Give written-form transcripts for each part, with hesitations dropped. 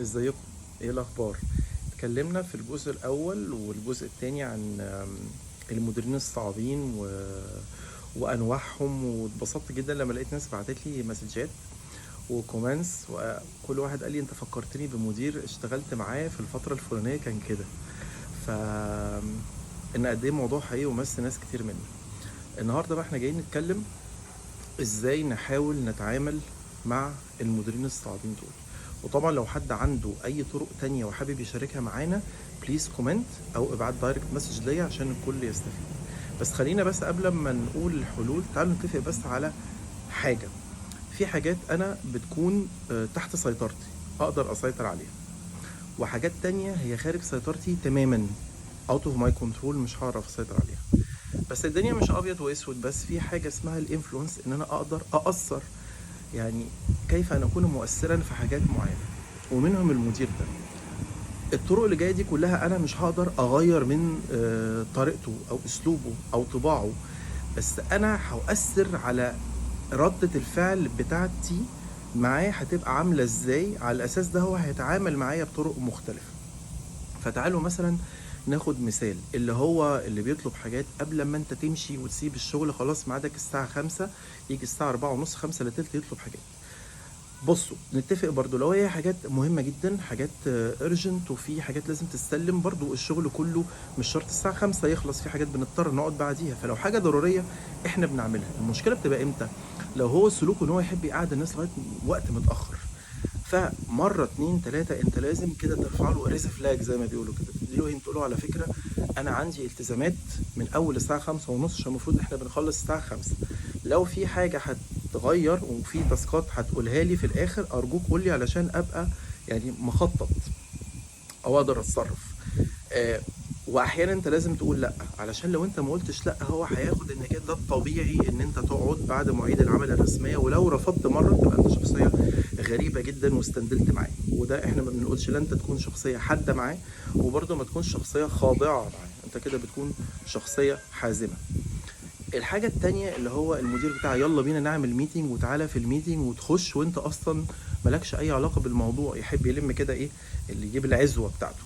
ازيكم؟ ايه الاخبار؟ اتكلمنا في الجزء الاول والجزء الثاني عن المديرين الصعبين وانواعهم، واتبسطت جدا لما لقيت ناس بعتت لي مسجات وكومنتس، وكل واحد قال لي انت فكرتني بمدير اشتغلت معاه في الفتره الفلانيه كان كده. ف ان قد ايه الموضوع حقيقي ومس ناس كتير مني. النهارده بقى احنا جايين نتكلم ازاي نحاول نتعامل مع المديرين الصعبين دول. وطبعا لو حد عنده اي طرق تانية وحابب يشاركها معانا، بليز كومنت او ابعت دايركت مسج ليا عشان الكل يستفيد. بس خلينا بس قبل ما نقول الحلول تعالوا نتفق بس على حاجة. في حاجات انا بتكون تحت سيطرتي اقدر اسيطر عليها، وحاجات تانية هي خارج سيطرتي تماما، اوت اوف ماي كنترول، مش هعرف اسيطر عليها. بس الدنيا مش ابيض واسود، بس في حاجة اسمها الانفلونس، ان انا اقدر اثر، يعني كيف أن أكون مؤثرا في حاجات معينة، ومنهم المدير ده. الطرق اللي جاية دي كلها أنا مش هقدر أغير من طريقته أو أسلوبه أو طباعه، بس أنا هؤثر على ردة الفعل بتاعتي معاه هتبقى عاملة إزاي. على الأساس ده هو هيتعامل معايا بطرق مختلفة. فتعالوا مثلا ناخد مثال، اللي هو اللي بيطلب حاجات قبل ما انت تمشي وتسيب الشغل، خلاص ميعادك الساعة 5، يجي الساعة 4:30 5 الا تلت يطلب حاجات. بصوا نتفق برضو، لو هي حاجات مهمة جدا، حاجات urgent، وفي حاجات لازم تستلم، برضو الشغل كله مش شرط الساعة 5 يخلص، في حاجات بنضطر نقعد بعديها. فلو حاجة ضرورية احنا بنعملها. المشكلة بتبقى امتى؟ لو هو سلوكه ان هو يحب يقعد الناس لغاية وقت متأخر. فمرة اتنين تلاتة انت لازم كده ترفع له ريز فلاج زي ما بيقولوا كده، تديله تقول له على فكرة انا عندي التزامات من اول الساعة 5:30، عشان المفروض احنا بنخلص الساعة 5. لو في حاجة هتغير وفي تاسكات هتقولها لي في الاخر، ارجوك قول لي علشان ابقى يعني مخطط او اقدر اتصرف. آه واحيانا انت لازم تقول لا، علشان لو انت ما قلتش لا هو هياخد ان كده ده الطبيعي ان انت تقعد بعد مواعيد العمل الرسميه، ولو رفضت مره تبقى انت شخصيه غريبه جدا واستندلت معاه. وده احنا ما بنقولش لا انت تكون شخصيه حاده معاه، وبرده ما تكونش شخصيه خاضعه معاه، انت كده بتكون شخصيه حازمه. الحاجة التانية اللي هو المدير بتاع يلا بينا نعمل ميتنج، وتعالى في الميتنج وتخش وانت اصلا مالكش اي علاقة بالموضوع، يحب يلم كده ايه اللي يجيب العزوة بتاعته.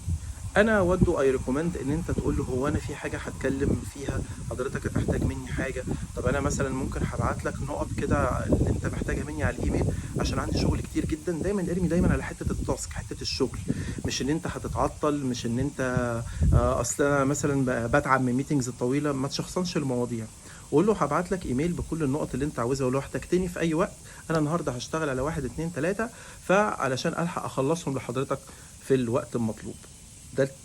انا ودو اي ريكومند ان انت تقول له هو انا في حاجه هتكلم فيها، حضرتك هتحتاج مني حاجه؟ طب انا مثلا ممكن هبعت لك نقط كده اللي انت محتاجها مني على الايميل، عشان عندي شغل كتير جدا. دايما ارمي دايما على حته التاسك، حته الشغل، مش ان انت هتتعطل، مش ان انت اصل انا مثلا بتعب من الميتنجز الطويله. ما تشخصنش المواضيع، وقول له هبعت لك ايميل بكل النقط اللي انت عاوزها، ولو احتجتني في اي وقت انا النهارده هشتغل على 1 2 3، فعلشان الحق اخلصهم لحضرتك في الوقت المطلوب.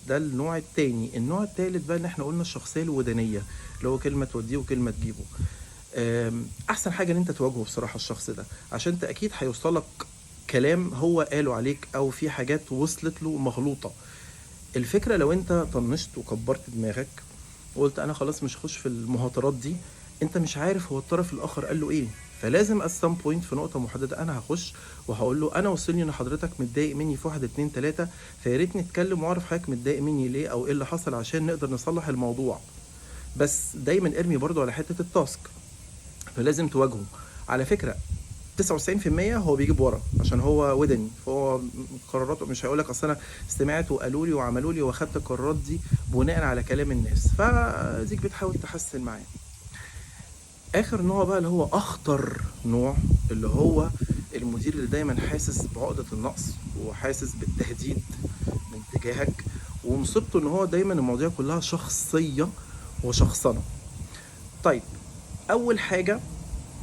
ده النوع التاني. النوع التالت بقى ان احنا قلنا الشخصيه الودانيه، اللي هو كلمه توديه وكلمه تجيبه. احسن حاجه ان انت تواجهه بصراحه الشخص ده، عشان انت اكيد هيوصلك كلام هو قاله عليك، او في حاجات وصلت له مغلوطه. الفكره لو انت طنشت وكبرت دماغك وقلت انا خلاص مش هخش في المهاترات دي، انت مش عارف هو الطرف الاخر قال له ايه. فلازم at some point في نقطة محددة انا هخش وهقول له انا وصلني ان حضرتك متضايق مني في 1 2 3، فيا ريت نتكلم واعرف حضرتك متضايق مني ليه او ايه اللي حصل عشان نقدر نصلح الموضوع. بس دايما ارمي برضو على حتة التاسك، فلازم تواجهه. على فكرة 99% هو بيجيب ورا عشان هو ودني، فهو قراراته مش هيقولك اصل انا سمعت وقالوا لي وعملوا لي واخدت القرارات دي بناء على كلام الناس. فديك بتحاول تحسن معاه. اخر نوع بقى اللي هو اخطر نوع، اللي هو المدير اللي دايما حاسس بعقدة النقص وحاسس بالتهديد من تجاهك، ومصيبته ان هو دايما المواضيع كلها شخصية وشخصنة. طيب اول حاجة،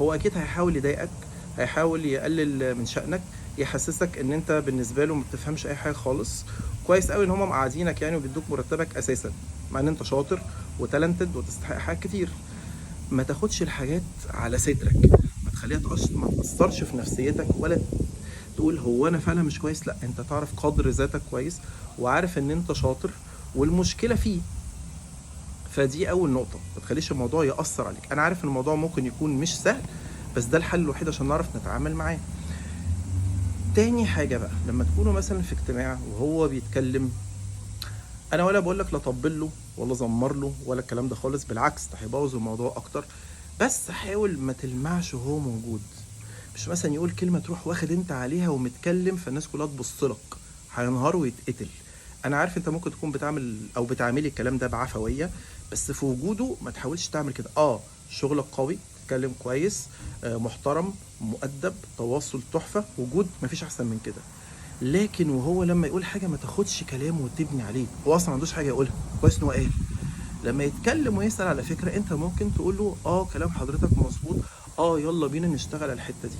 هو اكيد هيحاول يضايقك، هيحاول يقلل من شأنك، يحسسك ان انت بالنسبه له ما بتفهمش اي حاجه خالص. كويس قوي ان هم مقعدينك يعني وبيدوك مرتبك اساسا، مع ان انت شاطر وتالنتد وتستحق حاجات كتير. ما تاخدش الحاجات على صدرك، ما تخليها ما تاثرش في نفسيتك، ولا تقول هو انا فعلا مش كويس. لا، انت تعرف قدر ذاتك كويس، وعارف ان انت شاطر والمشكله فيه. فدي اول نقطه، ما تخليش الموضوع ياثر عليك. انا عارف ان الموضوع ممكن يكون مش سهل، بس ده الحل الوحيد عشان نعرف نتعامل معاه. تاني حاجة بقى، لما تكونوا مثلا في اجتماع وهو بيتكلم، انا ولا بقول لك لا طبل له ولا زمر له ولا الكلام ده خالص، بالعكس ده هيبوظ الموضوع اكتر. بس حاول ما تلمعش وهو موجود. مش مثلا يقول كلمة تروح واخد انت عليها ومتكلم فالناس كلها تبص لك، هينهار ويتقتل. انا عارف انت ممكن تكون بتعمل او بتعملي الكلام ده بعفويه، بس في وجوده ما تحاولش تعمل كده. شغلك قوي، تتكلم كويس، محترم، مؤدب، تواصل تحفه، وجود مفيش احسن من كده. لكن وهو لما يقول حاجه ما تاخدش كلامه وتبني عليه، هو اصلا ما عندوش حاجه يقولها، كويس ان هو قال. لما يتكلم ويسال على فكره، انت ممكن تقول له كلام حضرتك مظبوط، يلا بينا نشتغل على الحته دي.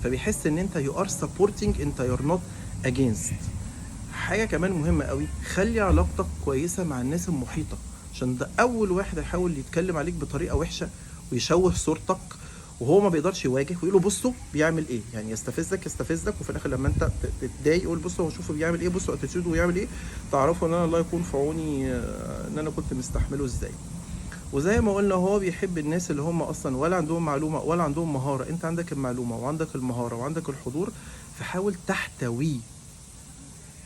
فبيحس ان انت يو ار سبورتنج، انت يور نوت اجينست. حاجه كمان مهمه قوي، خلي علاقتك كويسه مع الناس المحيطه، عشان ده اول واحد هيحاول يتكلم عليك بطريقه وحشه ويشوه صورتك، وهو ما بيقدرش يواجه ويقول له بصوا بيعمل ايه، يعني يستفزك وفي الاخر لما انت تتضايق يقول بصوا هو شوفوا بيعمل ايه، بصوا اتيتيودو ويعمل ايه، تعرفوا ان انا الله يكون في عوني، ان انا كنت مستحمله ازاي. وزي ما قلنا هو بيحب الناس اللي هم اصلا ولا عندهم معلومه ولا عندهم مهاره. انت عندك المعلومه وعندك المهاره وعندك الحضور، فحاول تحتويه،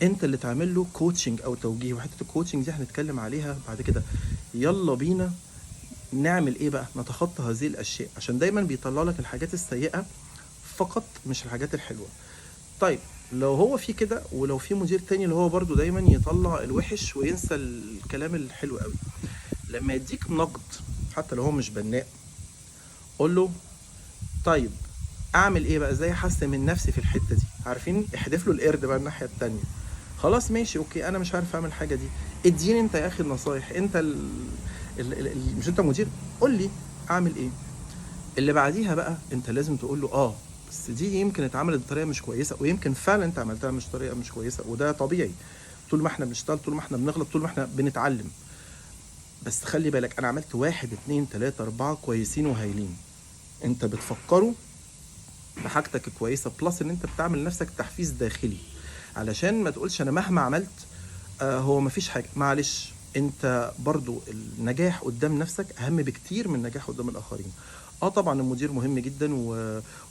انت اللي تعمل له كوتشنج او توجيه. وحته الكوتشنج دي هنتكلم عليها بعد كده. يلا بينا نعمل ايه بقى، نتخطى هذه الاشياء، عشان دايما بيطلع لك الحاجات السيئه فقط مش الحاجات الحلوه. طيب لو هو في كده، ولو في مدير تاني اللي هو برضو دايما يطلع الوحش وينسى الكلام الحلو قوي، لما يديك نقد حتى لو هو مش بناء، قول له طيب اعمل ايه بقى، ازاي احسن من نفسي في الحته دي. عارفين، احدف له القرد بقى الناحيه التانيه. خلاص ماشي اوكي، انا مش عارف اعمل حاجه دي، اديني انت يا اخي النصايح، انت مش انت مدير، قول لي اعمل ايه. اللي بعديها بقى انت لازم تقول له بس دي يمكن اتعملت بطريقه مش كويسه، ويمكن فعلا انت عملتها مش طريقه مش كويسه، وده طبيعي. طول ما احنا بنشتغل، طول ما احنا بنغلط، طول ما احنا بنتعلم. بس خلي بالك، انا عملت 1 2 3 4 كويسين وهايلين. انت بتفكروا بحاجتك كويسه، بلس ان انت بتعمل لنفسك تحفيز داخلي، علشان ما تقولش انا مهما عملت هو مفيش حاجه. معلش، انت برضو النجاح قدام نفسك اهم بكتير من النجاح قدام الاخرين. طبعا المدير مهم جدا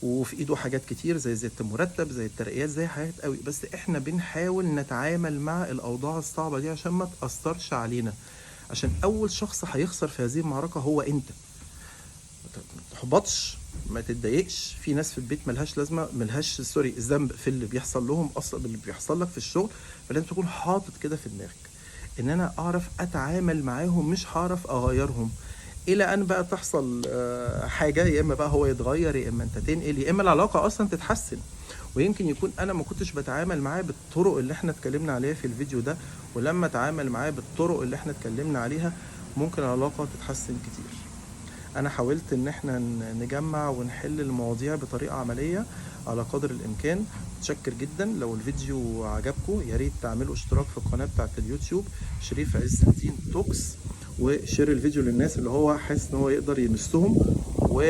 وفي ايده حاجات كتير، زي المرتب، زي الترقيات، زي حاجات قوي، بس احنا بنحاول نتعامل مع الاوضاع الصعبه دي عشان ما تاثرش علينا، عشان اول شخص هيخسر في هذه المعركه هو انت. ما تحبطش، ما تتضايقش. في ناس في البيت ملهاش لازمه، ملهاش ذنب في اللي بيحصل لهم اصلا، اللي بيحصل لك في الشغل. فلازم تكون حاطط كده في دماغك ان انا اعرف اتعامل معاهم، مش هعرف اغيرهم، الى ان بقى تحصل حاجه، يا اما بقى هو يتغير، يا اما انت تنقل، يا اما العلاقه اصلا تتحسن. ويمكن يكون انا ما كنتش بتعامل معاه بالطرق اللي احنا اتكلمنا عليها في الفيديو ده، ولما اتعامل معاه بالطرق اللي احنا اتكلمنا عليها ممكن العلاقه تتحسن كتير. انا حاولت ان احنا نجمع ونحل المواضيع بطريقه عمليه على قدر الامكان. متشكر جدا. لو الفيديو عجبكم يا ريت تعملوا اشتراك في القناه بتاعه اليوتيوب شريف عز الدين توكس، وشير الفيديو للناس اللي هو حاسس ان هو يقدر يمسهم.